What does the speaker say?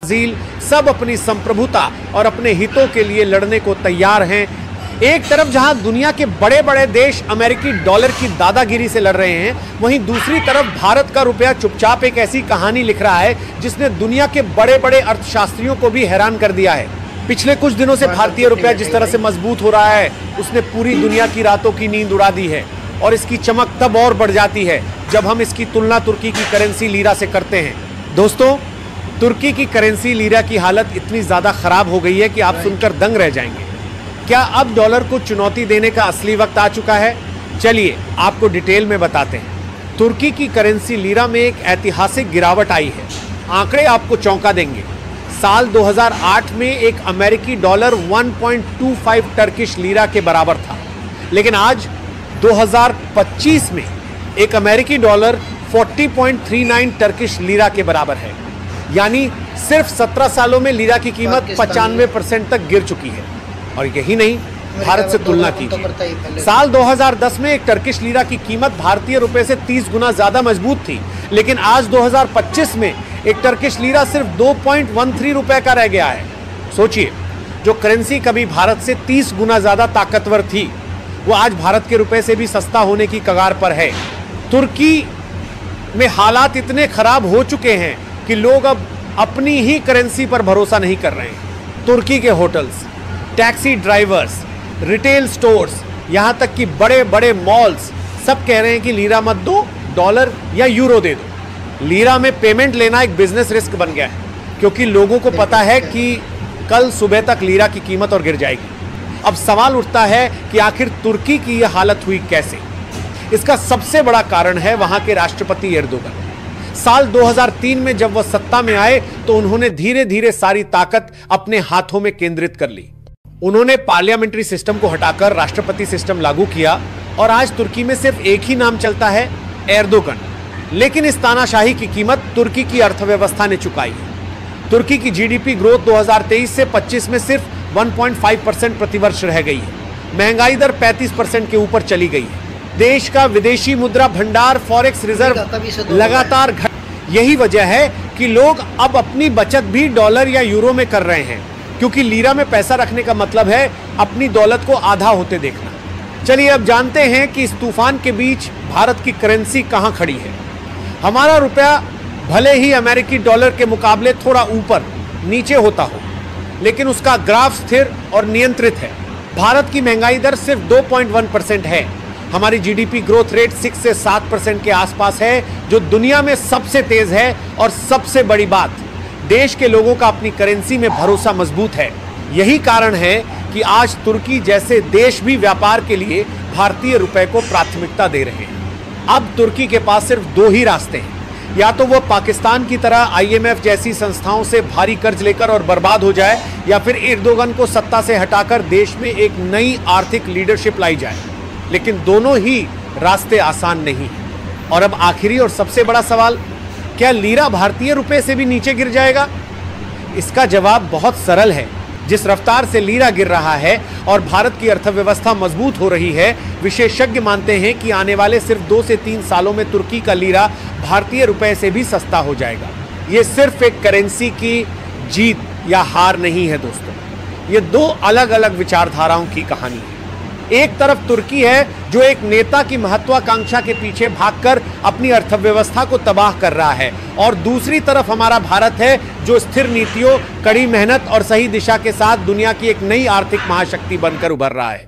Brazil सब अपनी संप्रभुता और अपने हितों के लिए लड़ने को तैयार हैं। एक तरफ जहां दुनिया के बड़े बड़े देश अमेरिकी डॉलर की दादागिरी से लड़ रहे हैं, वहीं दूसरी तरफ भारत का रुपया चुपचाप एक ऐसी कहानी लिख रहा है जिसने दुनिया के बड़े बड़े अर्थशास्त्रियों को भी हैरान कर दिया है। पिछले कुछ दिनों से भारतीय रुपया जिस तरह से मजबूत हो रहा है, उसने पूरी दुनिया की रातों की नींद उड़ा दी है। और इसकी चमक तब और बढ़ जाती है जब हम इसकी तुलना तुर्की की करेंसी लीरा से करते हैं। दोस्तों, तुर्की की करेंसी लीरा की हालत इतनी ज्यादा खराब हो गई है कि आप सुनकर दंग रह जाएंगे। क्या अब डॉलर को चुनौती देने का असली वक्त आ चुका है? चलिए आपको डिटेल में बताते हैं। तुर्की की करेंसी लीरा में एक ऐतिहासिक गिरावट आई है। आंकड़े आपको चौंका देंगे। साल 2008 में एक अमेरिकी डॉलर 1.25 टर्किश लीरा के बराबर था, लेकिन आज 2025 में एक अमेरिकी डॉलर 40.39 टर्किश लीरा के बराबर है। यानी सिर्फ 17 सालों में लीरा की कीमत 95% तक गिर चुकी है। और यही नहीं, भारत से तुलना कीजिए। साल 2010 में एक टर्किश लीरा की कीमत भारतीय रुपए से 30 गुना ज्यादा मजबूत थी, लेकिन आज 2025 में एक टर्किश लीरा सिर्फ 2.13 रुपए का रह गया है। सोचिए, जो करेंसी कभी भारत से 30 गुना ज्यादा ताकतवर थी, वो आज भारत के रुपए से भी सस्ता होने की कगार पर है। तुर्की में हालात इतने खराब हो चुके हैं कि लोग अब अपनी ही करेंसी पर भरोसा नहीं कर रहे हैं। तुर्की के hotels, taxi drivers, retail stores, यहां तक कि बड़े बड़े मॉल्स सब कह रहे हैं कि लीरा मत दो, डॉलर या यूरो दे दो। लीरा में पेमेंट लेना एक बिजनेस रिस्क बन गया है, क्योंकि लोगों को पता है कि कल सुबह तक लीरा की कीमत और गिर जाएगी। अब सवाल उठता है कि आखिर तुर्की की यह हालत हुई कैसे? इसका सबसे बड़ा कारण है वहां के राष्ट्रपति एर्दोगन। साल 2003 में जब वह सत्ता में आए तो उन्होंने धीरे धीरे सारी ताकत अपने हाथों में केंद्रित कर ली। उन्होंने पार्लियामेंट्री सिस्टम को हटाकर राष्ट्रपति सिस्टम लागू किया और आज तुर्की में सिर्फ एक ही नाम चलता है, एर्दोगन। लेकिन इस तानाशाही की कीमत तुर्की की अर्थव्यवस्था ने चुकाई है। तुर्की की जीडीपी ग्रोथ 2023 से 25 में सिर्फ 1.5% प्रतिवर्ष रह गई है। महंगाई दर 35% के ऊपर चली गई है। देश का विदेशी मुद्रा भंडार फॉरेक्स रिजर्व लगातार घट। यही वजह है कि लोग अब अपनी बचत भी डॉलर या यूरो में कर रहे हैं, क्योंकि लीरा में पैसा रखने का मतलब है अपनी दौलत को आधा होते देखना। चलिए अब जानते हैं कि इस तूफान के बीच भारत की करेंसी कहां खड़ी है। हमारा रुपया भले ही अमेरिकी डॉलर के मुकाबले थोड़ा ऊपर नीचे होता हो, लेकिन उसका ग्राफ स्थिर और नियंत्रित है। भारत की महंगाई दर सिर्फ 2.1% है। हमारी जीडीपी ग्रोथ रेट 6 से 7% के आसपास है, जो दुनिया में सबसे तेज है। और सबसे बड़ी बात, देश के लोगों का अपनी करेंसी में भरोसा मजबूत है। यही कारण है कि आज तुर्की जैसे देश भी व्यापार के लिए भारतीय रुपए को प्राथमिकता दे रहे हैं। अब तुर्की के पास सिर्फ दो ही रास्ते हैं, या तो वो पाकिस्तान की तरह आईएमएफ जैसी संस्थाओं से भारी कर्ज लेकर और बर्बाद हो जाए, या फिर एर्दोगन को सत्ता से हटाकर देश में एक नई आर्थिक लीडरशिप लाई जाए। लेकिन दोनों ही रास्ते आसान नहीं हैं। और अब आखिरी और सबसे बड़ा सवाल, क्या लीरा भारतीय रुपए से भी नीचे गिर जाएगा? इसका जवाब बहुत सरल है। जिस रफ्तार से लीरा गिर रहा है और भारत की अर्थव्यवस्था मजबूत हो रही है, विशेषज्ञ मानते हैं कि आने वाले सिर्फ 2 से 3 सालों में तुर्की का लीरा भारतीय रुपए से भी सस्ता हो जाएगा। यह सिर्फ एक करेंसी की जीत या हार नहीं है दोस्तों, ये दो अलग अलग विचारधाराओं की कहानी है। एक तरफ तुर्की है जो एक नेता की महत्वाकांक्षा के पीछे भागकर अपनी अर्थव्यवस्था को तबाह कर रहा है, और दूसरी तरफ हमारा भारत है जो स्थिर नीतियों, कड़ी मेहनत और सही दिशा के साथ दुनिया की एक नई आर्थिक महाशक्ति बनकर उभर रहा है।